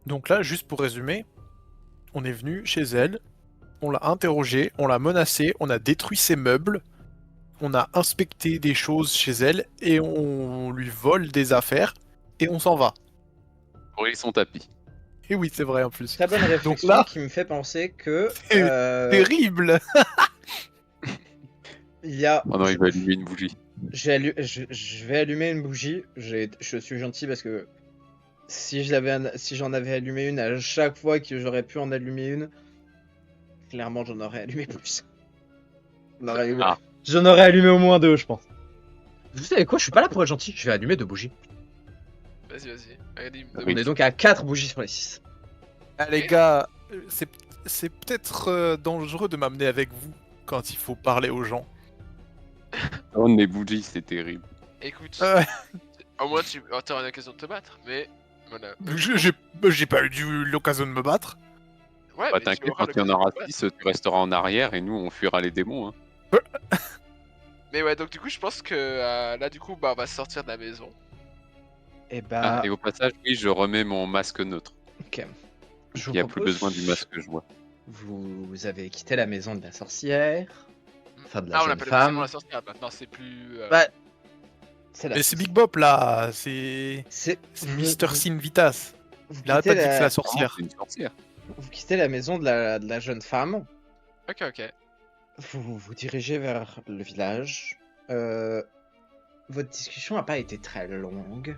Donc là, juste pour résumer, on est venu chez elle, on l'a interrogée, on l'a menacée, on a détruit ses meubles, on a inspecté des choses chez elle et on lui vole des affaires et on s'en va. Brûler son tapis. Et oui, c'est vrai en plus. Très bonne Donc réflexion là, qui me fait penser que c'est terrible. il y a. Oh non, il va allumer une bougie. Je vais allumer une bougie. Je suis gentil parce que si j'en avais allumé une à chaque fois que j'aurais pu en allumer une, clairement j'en aurais allumé plus. Ah. J'en aurais allumé au moins 2, je pense. Vous savez quoi, je suis pas là pour être gentil, je vais allumer 2 bougies. Vas-y. Allume. Oui. On est donc à 4 bougies sur les 6. Ah, les gars, c'est peut-être dangereux de m'amener avec vous quand il faut parler aux gens. Oh, mes bougies, c'est terrible. Écoute, Euh, au moins tu auras l'occasion de te battre, mais voilà. j'ai pas eu l'occasion de me battre. Ouais, Bah, mais tu t'inquiète, auras quand il y en l'occasion aura de te battre. 6, tu resteras en arrière et nous, on fuira les démons. Hein. Mais ouais, donc du coup, je pense que là, du coup, bah, on va sortir de la maison. Et Ah, bah, et au passage, oui, je remets mon masque neutre. ok. Je Il vous n'y a plus propose- besoin du masque que je vois. Vous avez quitté la maison de la sorcière. Enfin, de la Ah, on jeune appelle officiellement femme. la sorcière maintenant, c'est plus. Bah, c'est la. Mais c'est Big Bop là, c'est C'est. Mister Sin Vitas. Vous Il arrête quittez pas de dire que c'est la la... sorcière. C'est une sorcière. vous quittez la maison de la jeune femme. Ok. Vous vous dirigez vers le village. Votre discussion n'a pas été très longue.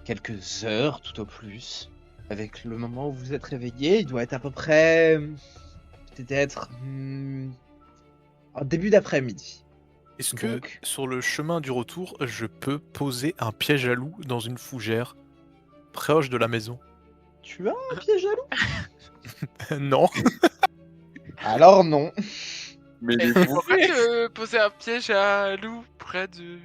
Quelques heures tout au plus. Avec le moment où vous êtes réveillé, il doit être à peu près. Peut-être. En début d'après-midi. Est-ce que Donc- sur le chemin du retour, je peux poser un piège à loup dans une fougère proche de la maison? Tu as un piège à loup? Non. Alors non. Mais Et les pourquoi te poser un piège à loup près de.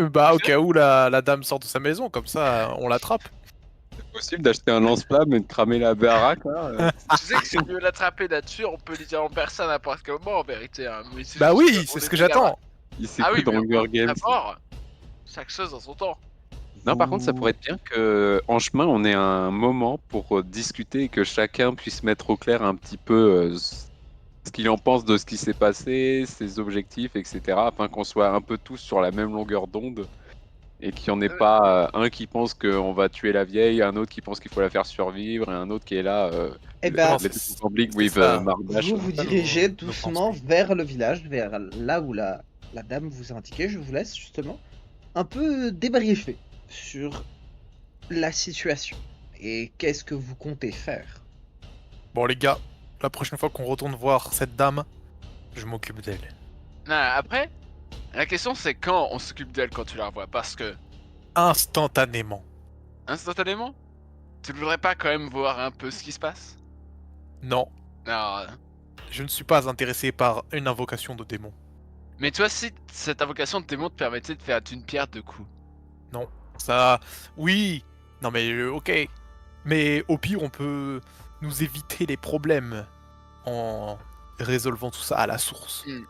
Bah au cas où la dame sort de sa maison, comme ça on l'attrape. c'est possible d'acheter un lance-flamme et de cramer la baraque là Tu sais que c'est mieux l'attraper là-dessus, on peut lui dire en personne à n'importe quel moment en vérité. Hein. Mais c'est Bah juste oui, qu'on c'est ce est que des gamins. j'attends. Il Ah oui, s'écoute dans mais Hunger Games. d'abord, chaque chose dans son temps. Non, par contre, ça pourrait être bien que en chemin, on ait un moment pour discuter et que chacun puisse mettre au clair un petit peu ce qu'il en pense de ce qui s'est passé, ses objectifs, etc. Afin qu'on soit un peu tous sur la même longueur d'onde et qu'il n'y en ait pas un qui pense qu'on va tuer la vieille, un autre qui pense qu'il faut la faire survivre et un autre qui est là. Eh ben, let's public c'est with ça. Mardash. vous Ça, dirigez nos doucement pensées. vers le village, vers là où la dame vous a indiqué. Je vous laisse justement un peu débriefer sur la situation et qu'est-ce que vous comptez faire. Bon les gars, la prochaine fois qu'on retourne voir cette dame, je m'occupe d'elle. Non, après, la question c'est quand on s'occupe d'elle quand tu la revois. Parce que, Instantanément. instantanément, tu ne voudrais pas quand même voir un peu ce qui se passe? Non, Non. je ne suis pas intéressé par une invocation de démon. Mais toi, si cette invocation de démon te permettait de faire d'une pierre deux coups. Non, ça... Oui. Non mais ok. Mais au pire, on peut nous éviter les problèmes en résolvant tout ça à la source. Hmm.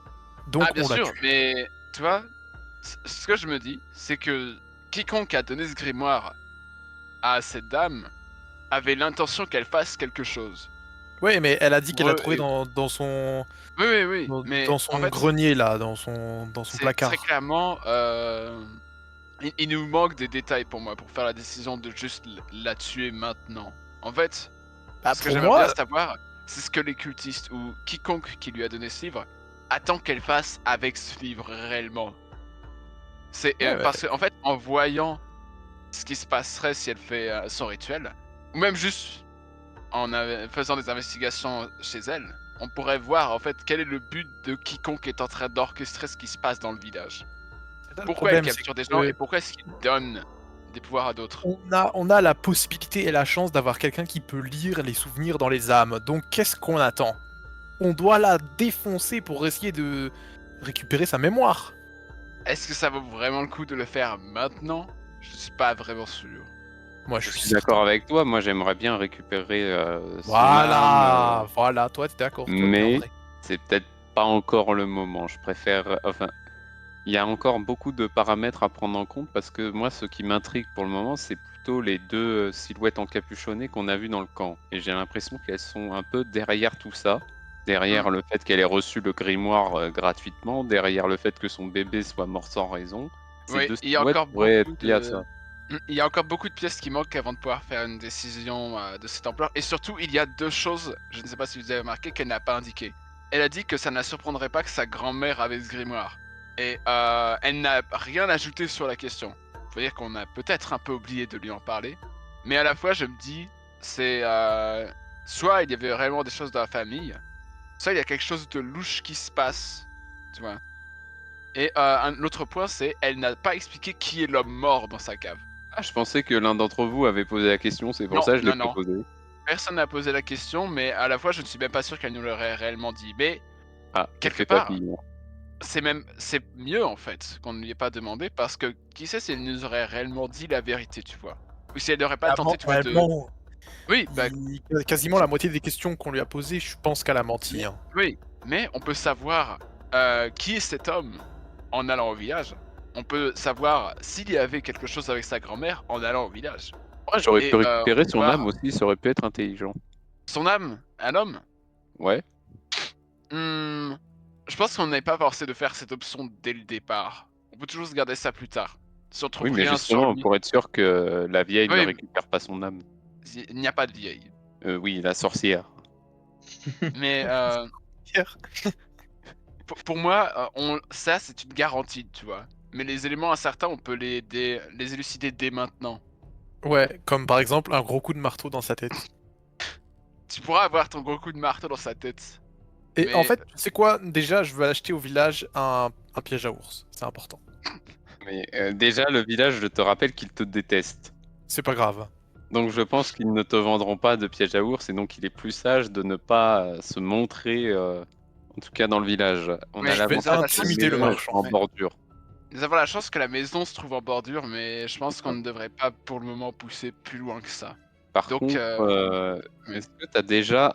Donc Ah, bien on la sûr, tue. mais tu vois, ce que je me dis, c'est que quiconque a donné ce grimoire à cette dame avait l'intention qu'elle fasse quelque chose. Ouais, mais elle a dit qu'elle l'a Ouais, trouvé et- dans son Oui, mais dans en son fait, grenier là, dans son c'est placard. très clairement, il nous manque des détails pour moi pour faire la décision de juste la tuer maintenant. En fait, Bah, ce que pour j'aimerais moi, bien savoir, c'est ce que les cultistes ou quiconque qui lui a donné ce livre attend qu'elle fasse avec ce livre réellement. C'est Ouais, parce qu'en fait, en voyant ce qui se passerait si elle fait son rituel, ou même juste en faisant des investigations chez elle, on pourrait voir en fait quel est le but de quiconque est en train d'orchestrer ce qui se passe dans le village. c'est ça le Pourquoi elle problème, c'est capture des gens que et pourquoi est-ce qu'il donne des pouvoirs à d'autres? on a la possibilité et la chance d'avoir quelqu'un qui peut lire les souvenirs dans les âmes. Donc qu'est-ce qu'on attend? On doit la défoncer pour essayer de récupérer sa mémoire. Est-ce que ça vaut vraiment le coup de le faire maintenant? Je suis pas vraiment sûr. Moi, Je je suis suis certain. d'accord avec toi. Moi, j'aimerais bien récupérer son Voilà, âme, voilà, toi t'es d'accord, toi t'es un mais vrai. c'est peut-être pas encore le moment. Je préfère. Enfin, il y a encore beaucoup de paramètres à prendre en compte parce que moi, ce qui m'intrigue pour le moment, c'est plutôt les deux silhouettes encapuchonnées qu'on a vues dans le camp. Et j'ai l'impression qu'elles sont un peu derrière tout ça. Derrière le fait qu'elle ait reçu le grimoire gratuitement, derrière le fait que son bébé soit mort sans raison. Ces Oui, deux il y a silhouettes encore pourraient être beaucoup liées à de... ça. Il y a encore beaucoup de pièces qui manquent avant de pouvoir faire une décision de cette ampleur. Et surtout, il y a deux choses, je ne sais pas si vous avez remarqué, qu'elle n'a pas indiquées. Elle a dit que ça ne la surprendrait pas que sa grand-mère avait ce grimoire. Et elle n'a rien ajouté sur la question. Faut dire qu'on a peut-être un peu oublié de lui en parler. Mais à la fois, je me dis, c'est... soit il y avait réellement des choses dans la famille, soit il y a quelque chose de louche qui se passe. Tu vois. Et un autre point, c'est elle n'a pas expliqué qui est l'homme mort dans sa cave. Ah, je pensais que l'un d'entre vous avait posé la question, c'est pour Non, ça que je l'ai non, pas non. posé. Personne n'a posé la question, mais à la fois, je ne suis même pas sûr qu'elle nous l'aurait réellement dit. Mais Ah, quelque fais part, papillon. c'est mieux en fait qu'on ne lui ait pas demandé parce que qui sait si elle nous aurait réellement dit la vérité, tu vois. Ou si elle n'aurait pas tenté, tu vois, de. Réellement, Oui, bah, quasiment la moitié des questions qu'on lui a posées, je pense qu'elle a menti. Hein. oui, mais on peut savoir qui est cet homme en allant au village. On peut savoir s'il y avait quelque chose avec sa grand-mère en allant au village. Ouais, j'aurais Et pu récupérer son voir âme aussi, ça aurait pu être intelligent. son âme, un homme. Ouais. Je pense qu'on n'est pas forcé de faire cette option dès le départ. On peut toujours se garder ça plus tard. Si on trouve Oui, mais rien sur justement, lui, pour être sûr que la vieille ne oui, récupère pas son âme. il n'y a pas de vieille. Oui, la sorcière. Mais Pierre. pour moi, ça c'est une garantie, tu vois. Mais les éléments incertains, on peut les élucider dès maintenant. Ouais, comme par exemple un gros coup de marteau dans sa tête. Tu pourras avoir ton gros coup de marteau dans sa tête. Et Mais- en fait, tu sais quoi? Déjà, je veux acheter au village un piège à ours. C'est important. Mais déjà, le village, je te rappelle qu'il te déteste. C'est pas grave. Donc je pense qu'ils ne te vendront pas de piège à ours et donc il est plus sage de ne pas se montrer, en tout cas dans le village. On Mais a je vais l'avantage que intimider les le maisons, elles marchand. sont en Ouais. bordure. Nous avons la chance que la maison se trouve en bordure, mais je pense qu'on ne devrait pas pour le moment pousser plus loin que ça. Par Donc, contre, oui. est-ce que tu as déjà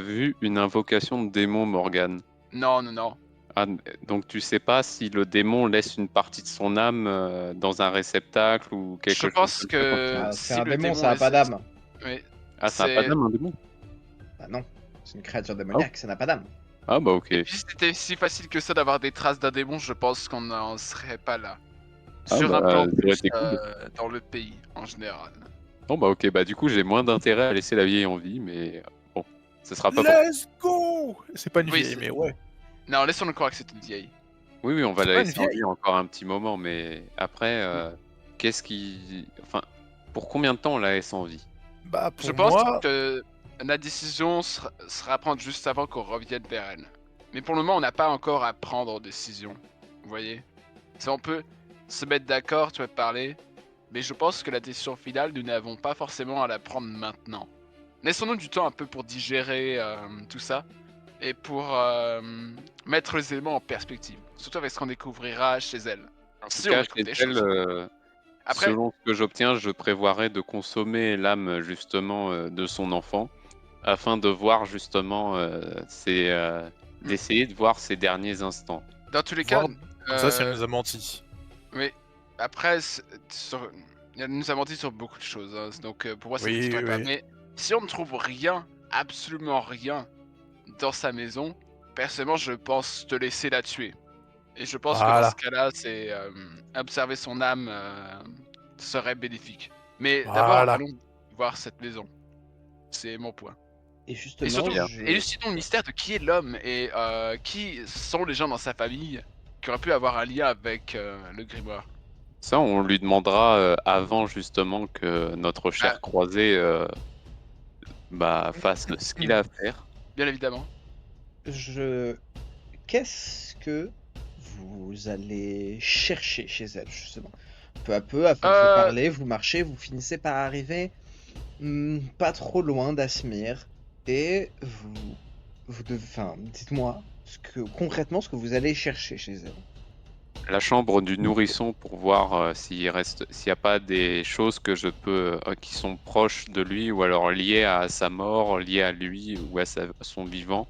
vu une invocation de démon, Morgane? Non, non, non. Ah, donc tu sais pas si le démon laisse une partie de son âme dans un réceptacle ou quelque Je chose pense comme ça quand que il- Ah, c'est si un le démon, démon ça a pas laisse- d'âme. Oui, Ah, ça a pas c'est- d'âme, un démon? Bah non, c'est une créature démoniaque, ça n'a pas d'âme. Ah bah ok. Et puis si c'était si facile que ça d'avoir des traces d'un démon, je pense qu'on n'en serait pas là. Ah Sur bah, un plan ça aurait plus été cool. dans le pays en général. Bon bah ok, bah du coup j'ai moins d'intérêt à laisser la vieille en vie, mais bon, ce sera pas pour... Let's go! C'est pas une Oui, vieille, c'est- mais ouais. Non, laissons-le croire que c'est une vieille. Oui, oui, on va C'est la pas une laisser en vieille. vie encore un petit moment, mais après, qu'est-ce qui... Enfin, pour combien de temps on la laisse en vie? Bah Je pour pense moi, que la décision sera à prendre juste avant qu'on revienne vers elle. Mais pour le moment, on n'a pas encore à prendre de décision. Vous voyez? Si on peut se mettre d'accord, tu vas parler. Mais je pense que la décision finale, nous n'avons pas forcément à la prendre maintenant. Laissons-nous du temps un peu pour digérer tout ça. Et pour mettre les éléments en perspective. Surtout avec ce qu'on découvrira chez elle. En tout Si cas, on découvre chez des elle, choses. Après, selon ce que j'obtiens, je prévoirais de consommer l'âme justement de son enfant, afin de voir justement d'essayer de voir ses derniers instants. dans tous les cas, voir comme ça si elle nous a menti. oui. Après, elle nous a menti sur beaucoup de choses, hein, donc pour moi ça Oui, n'exciterait pas. oui. Mais si on ne trouve rien, absolument rien, dans sa maison, personnellement je pense te laisser la tuer. Et je pense que dans Voilà. ce cas-là, c'est observer son âme serait bénéfique. Mais d'abord, Voilà. allons voir cette maison. C'est mon point. Et justement, Et surtout, je... élucidons le mystère de qui est l'homme et qui sont les gens dans sa famille qui auraient pu avoir un lien avec le grimoire. Ça, on lui demandera avant justement que notre cher Ah. croisé fasse ce qu'il a à faire. Bien évidemment. Qu'est-ce que vous allez chercher chez elle, justement? Peu à peu, à force de parler, vous marchez, vous finissez par arriver pas trop loin d'Asmir. Et dites-moi concrètement ce que vous allez chercher chez elle. La chambre du nourrisson pour voir s'il n'y a pas des choses que je peux qui sont proches de lui ou alors liées à sa mort, liées à lui ou à son vivant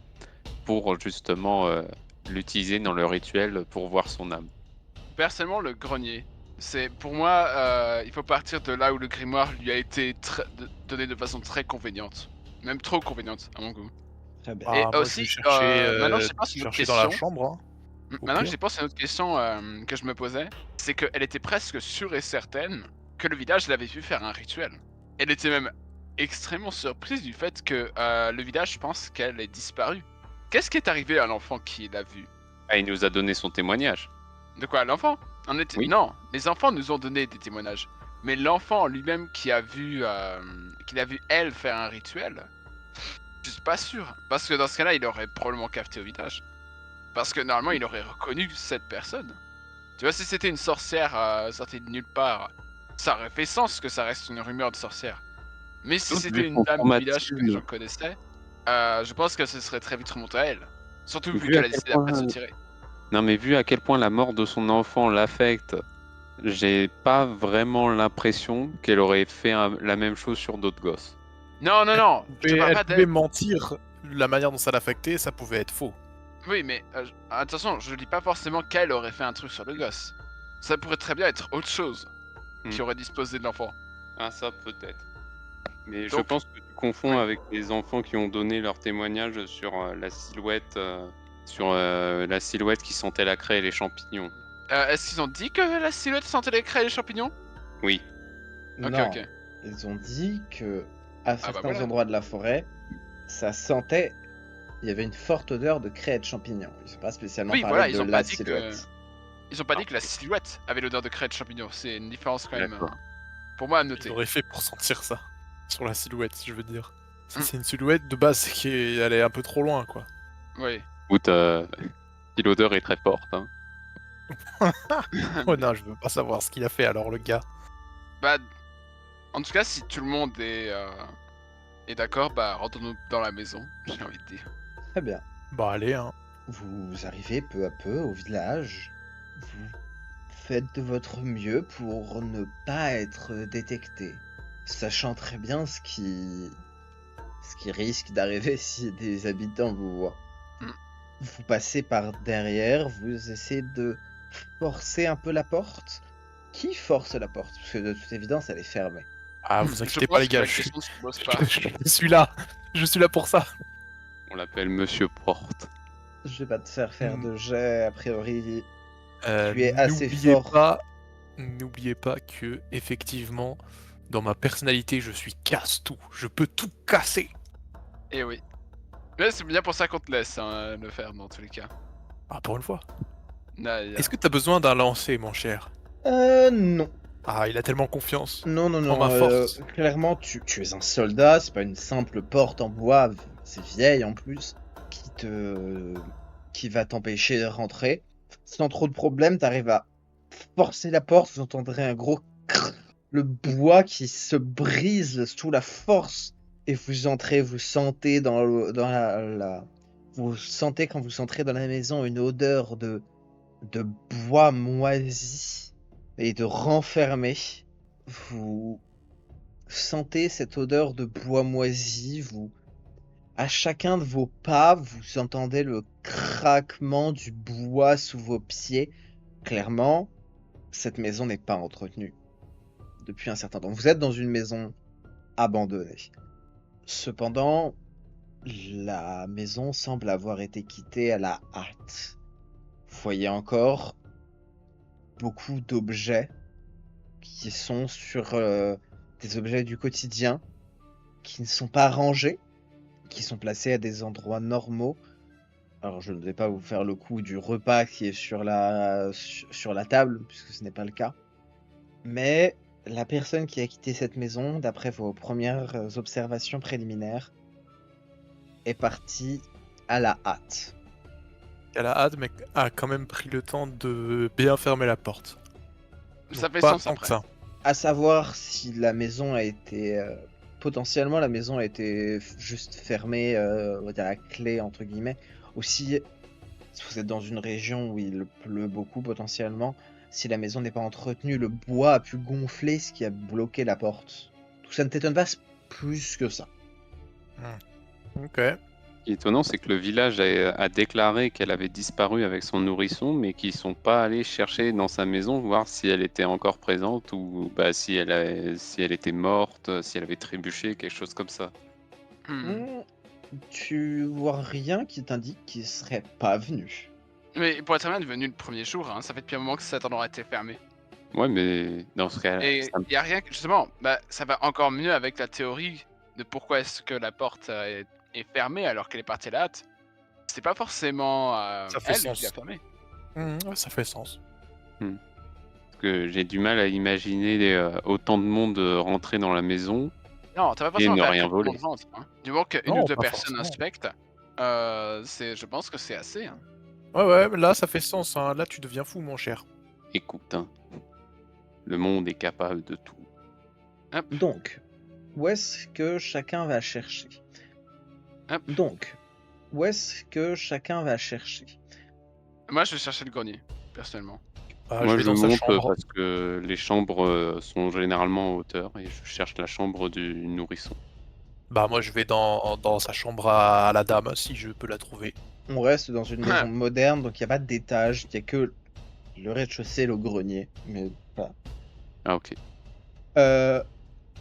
pour justement l'utiliser dans le rituel pour voir son âme. Personnellement, le grenier C'est pour moi, il faut partir de là où le grimoire lui a été donné de façon très conveniente, même trop conveniente à mon goût. Très bien. Et Ah, moi, je vais aussi, chercher, maintenant j'y pense, une autre chercher dans la question. chambre. Hein, au Maintenant que pire. j'y pense, une autre question que je me posais, c'est qu'elle était presque sûre et certaine que le village l'avait vu faire un rituel. Elle était même extrêmement surprise du fait que le village pense qu'elle est disparue. Qu'est-ce qui est arrivé à l'enfant qui l'a vue? Ah, il nous a donné son témoignage. De quoi, l'enfant? Oui. Non, les enfants nous ont donné des témoignages. Mais l'enfant lui-même qui a vu elle faire un rituel, je suis pas sûr. Parce que dans ce cas-là, il aurait probablement capté au village. Parce que normalement, il aurait reconnu cette personne. Tu vois, si c'était une sorcière sortie de nulle part, ça aurait fait sens que ça reste une rumeur de sorcière. Mais si Surtout c'était vu une son dame du village que les traumatisme. gens connaissaient, je pense que ce serait très vite remonté à elle. Surtout vu Vu à qu'elle a quel décidé après de se point... tirer. Non, mais vu à quel point la mort de son enfant l'affecte, j'ai pas vraiment l'impression qu'elle aurait fait la même chose sur d'autres gosses. Non, non, non, je te parle Elle pas pouvait d'elle. mentir. La manière dont ça l'affectait, ça pouvait être faux. Oui, mais attention, je dis pas forcément qu'elle aurait fait un truc sur le gosse. Ça pourrait très bien être autre chose qui aurait disposé de l'enfant. Ah, ça peut-être. Mais je Donc, pense que tu confonds oui. avec les enfants qui ont donné leur témoignage sur la silhouette qui sentait la craie et les champignons. Est-ce qu'ils ont dit que la silhouette sentait les craies et les champignons? Oui. Ok, Non, ok. ils ont dit que à bah certains voilà. endroits de la forêt, ça sentait. Il y avait une forte odeur de craie et de champignons. Ils n'ont pas spécialement Oui, parlé voilà, de ils ont la pas dit que. silhouette. Ils ont pas dit que la silhouette avait l'odeur de craies et de champignons. C'est une différence quand même. D'accord. Pour moi à Ils noter. auraient fait pour sentir ça. Sur la silhouette, je veux dire. Si Mm. c'est une silhouette, de base, c'est qu'elle est un peu trop loin, quoi. Oui. Écoute, si l'odeur est très forte. Hein. Oh non, je veux pas savoir ce qu'il a fait alors, le gars. Bah, en tout cas, si tout le monde est d'accord, bah rentrons-nous dans la maison, j'ai envie de dire. Très bien. Bah, allez, hein. Vous arrivez peu à peu au village. Vous faites de votre mieux pour ne pas être détecté, sachant très bien ce qui risque d'arriver si des habitants vous voient. Mm. Vous passez par derrière, vous essayez de forcer un peu la porte. Qui force la porte? Parce que de toute évidence, elle est fermée. Ah, vous Je inquiétez pense pas, les que gars, la je question se pose pas. je suis là. Je suis là pour ça. On l'appelle Monsieur Porte. Je vais pas te faire de jet, a priori. Euh, Tu es assez n'oubliez fort. pas, n'oubliez pas que, effectivement, dans ma personnalité, je suis casse-tout. Je peux tout casser. Et oui. Mais c'est bien pour ça qu'on te laisse le faire dans tous les cas. Ah, pour une fois. Là, y a- Est-ce que t'as besoin d'un lancer, mon cher? Non. Ah, il a tellement confiance. Non, non, En non. ma force. Clairement, tu es un soldat, c'est pas une simple porte en bois, c'est vieille en plus, qui va t'empêcher de rentrer. Sans trop de problème, t'arrives à forcer la porte, vous entendrez un gros crrr, le bois qui se brise sous la force, et vous entrez, vous sentez vous sentez quand vous entrez dans la maison une odeur de bois moisi et de renfermé. Vous sentez cette odeur de bois moisi, à chacun de vos pas, vous entendez le craquement du bois sous vos pieds. Clairement, cette maison n'est pas entretenue depuis un certain temps. Vous êtes dans une maison abandonnée. Cependant, la maison semble avoir été quittée à la hâte. Vous voyez encore beaucoup d'objets qui sont sur des objets du quotidien, qui ne sont pas rangés, qui sont placés à des endroits normaux. Alors je ne vais pas vous faire le coup du repas qui est sur la table, puisque ce n'est pas le cas. Mais la personne qui a quitté cette maison, d'après vos premières observations préliminaires, est partie à la hâte. Elle a hâte, mais a quand même pris le temps de bien fermer la porte. Ça Donc fait pas sens tant que après. ça. À savoir si la maison a été... potentiellement, la maison a été juste fermée, on va dire à clé, entre guillemets. Aussi, si vous êtes dans une région où il pleut beaucoup, potentiellement, si la maison n'est pas entretenue, le bois a pu gonfler, ce qui a bloqué la porte. Tout ça ne t'étonne pas plus que ça. Ok. qui est étonnant, c'est que le village a déclaré qu'elle avait disparu avec son nourrisson, mais qu'ils sont pas allés chercher dans sa maison voir si elle était encore présente ou si si elle était morte, si elle avait trébuché, quelque chose comme ça. Hmm, Tu vois rien qui t'indique qu'il serait pas venu. Mais pour être honnête, venu le premier jour, hein, ça fait depuis un moment que cet endroit a été fermé. Ouais, mais dans ce cas, Et il y a rien que justement, ça va encore mieux avec la théorie de pourquoi est-ce que la porte est fermée alors qu'elle est partie à la hâte. C'est pas forcément Ça fait elle sens. qui l'a fermée. Ouais, ça fait sens. parce que j'ai du mal à imaginer autant de monde rentrer dans la maison. Non, t'as pas Et forcément ne faire rien que tout le voler. monde rentre. Hein. Du moment qu'une Non, ou deux pas personnes forcément. inspectent, je pense que c'est assez. Hein. Ouais, là, ça fait sens. Hein. Là, tu deviens fou, mon cher. Écoute, hein, le monde est capable de tout. Hop, Donc, où est-ce que chacun va chercher? hop. Donc, où est-ce que chacun va chercher? Moi, je vais chercher le grenier, personnellement. Ah, Moi, je vais je dans sa monte chambre. parce que les chambres sont généralement en hauteur et je cherche la chambre du nourrisson. Bah, moi, je vais dans sa chambre à la dame, si je peux la trouver. On reste dans une maison moderne, donc il n'y a pas d'étage, il n'y a que le rez-de-chaussée, le grenier. Mais voilà. Ah, ok.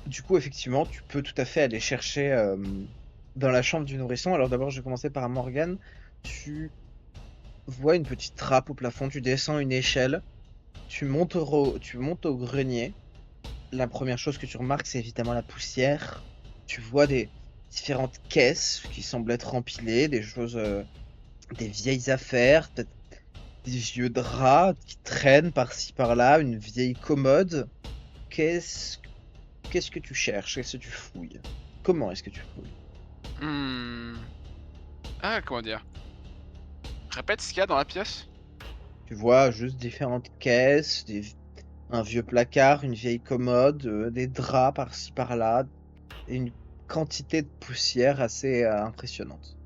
Du coup, effectivement, tu peux tout à fait aller chercher dans la chambre du nourrisson. Alors d'abord, je vais commencer par Morgane. Tu vois une petite trappe au plafond, tu descends une échelle, tu montes au grenier. La première chose que tu remarques, c'est évidemment la poussière. Tu vois des différentes caisses qui semblent être empilées, des choses, des vieilles affaires, peut-être des vieux draps qui traînent par-ci par-là, une vieille commode. Qu'est-ce que tu cherches? Qu'est-ce que tu fouilles? Comment est-ce que tu fouilles? Ah, comment dire? Répète ce qu'il y a dans la pièce. Tu vois juste différentes caisses, un vieux placard, une vieille commode, des draps par-ci par-là, et une quantité de poussière assez impressionnante.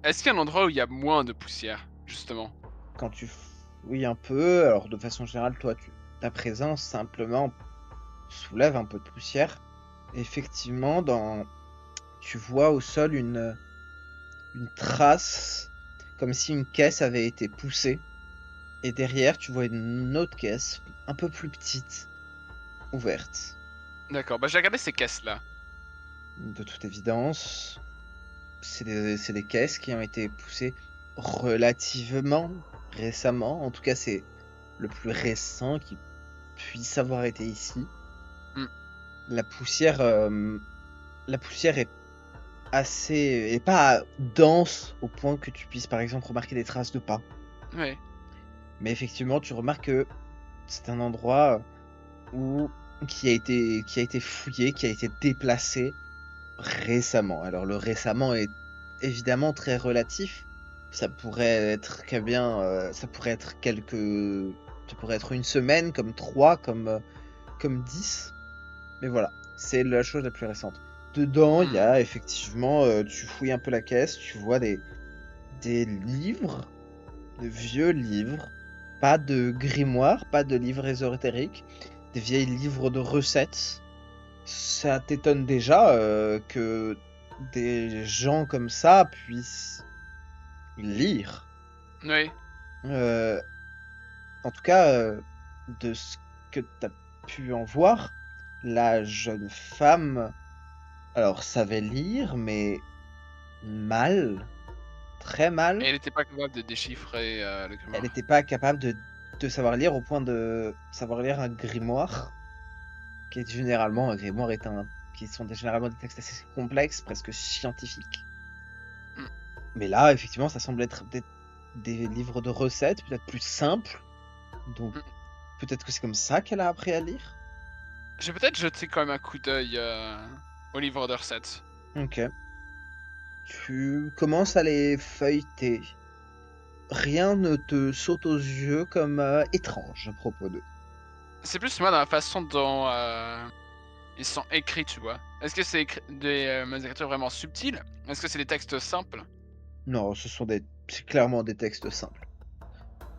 Est-ce qu'il y a un endroit où il y a moins de poussière, justement? Quand tu fouilles un peu, alors de façon générale, toi, ta présence simplement soulève un peu de poussière. Effectivement, tu vois au sol une trace, comme si une caisse avait été poussée. Et derrière, tu vois une autre caisse, un peu plus petite, ouverte. D'accord, je vais regarder ces caisses-là. De toute évidence, c'est des caisses qui ont été poussées relativement récemment. En tout cas, c'est le plus récent qui puisse avoir été ici. La poussière est pas dense au point que tu puisses par exemple remarquer des traces de pas. Ouais. Mais effectivement, tu remarques que c'est un endroit qui a été fouillé, qui a été déplacé récemment. Alors le récemment est évidemment très relatif. Ça pourrait être ça pourrait être une semaine, comme 3, comme 10. Mais voilà, c'est la chose la plus récente. Dedans, il y a effectivement, tu fouilles un peu la caisse, tu vois des livres, de vieux livres, pas de grimoire, pas de livres ésotériques, des vieilles livres de recettes. Ça t'étonne déjà que des gens comme ça puissent lire. Oui. En tout cas, de ce que tu as pu en voir, la jeune femme, alors savait lire, mais mal, très mal. Et elle n'était pas capable de déchiffrer le grimoire. Elle n'était pas capable de savoir lire au point de savoir lire un grimoire, qui est généralement un grimoire qui sont généralement des textes assez complexes, presque scientifiques. Mais là, effectivement, ça semble être des livres de recettes, peut-être plus simples. Donc, peut-être que c'est comme ça qu'elle a appris à lire. Je vais peut-être jeter quand même un coup d'œil au livre de recettes. Ok. Tu commences à les feuilleter. Rien ne te saute aux yeux comme étrange à propos d'eux. C'est plus moi dans la façon dont ils sont écrits, tu vois. Est-ce que c'est des écritures vraiment subtiles? Est-ce que c'est des textes simples? Non, c'est clairement des textes simples.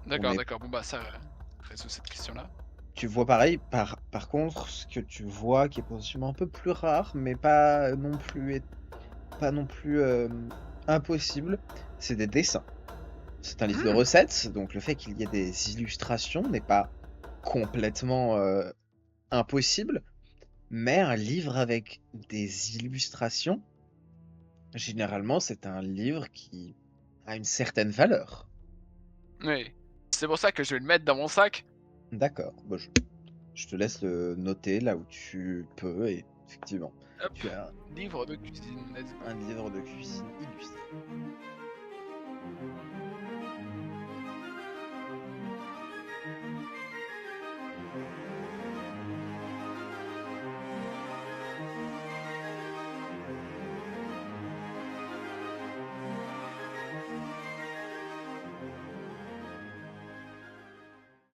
D'accord, mais- d'accord. Bon ça résout cette question-là. Tu vois pareil, par contre, ce que tu vois qui est possiblement un peu plus rare, mais pas non plus impossible, c'est des dessins. C'est un livre de recettes, donc le fait qu'il y ait des illustrations n'est pas complètement impossible, mais un livre avec des illustrations, généralement, c'est un livre qui a une certaine valeur. Oui. C'est pour ça que je vais le mettre dans mon sac. D'accord, bon, je te laisse le noter là où tu peux, et effectivement, Hop, tu as livre de cuisine. Let's go. un livre de cuisine illustré.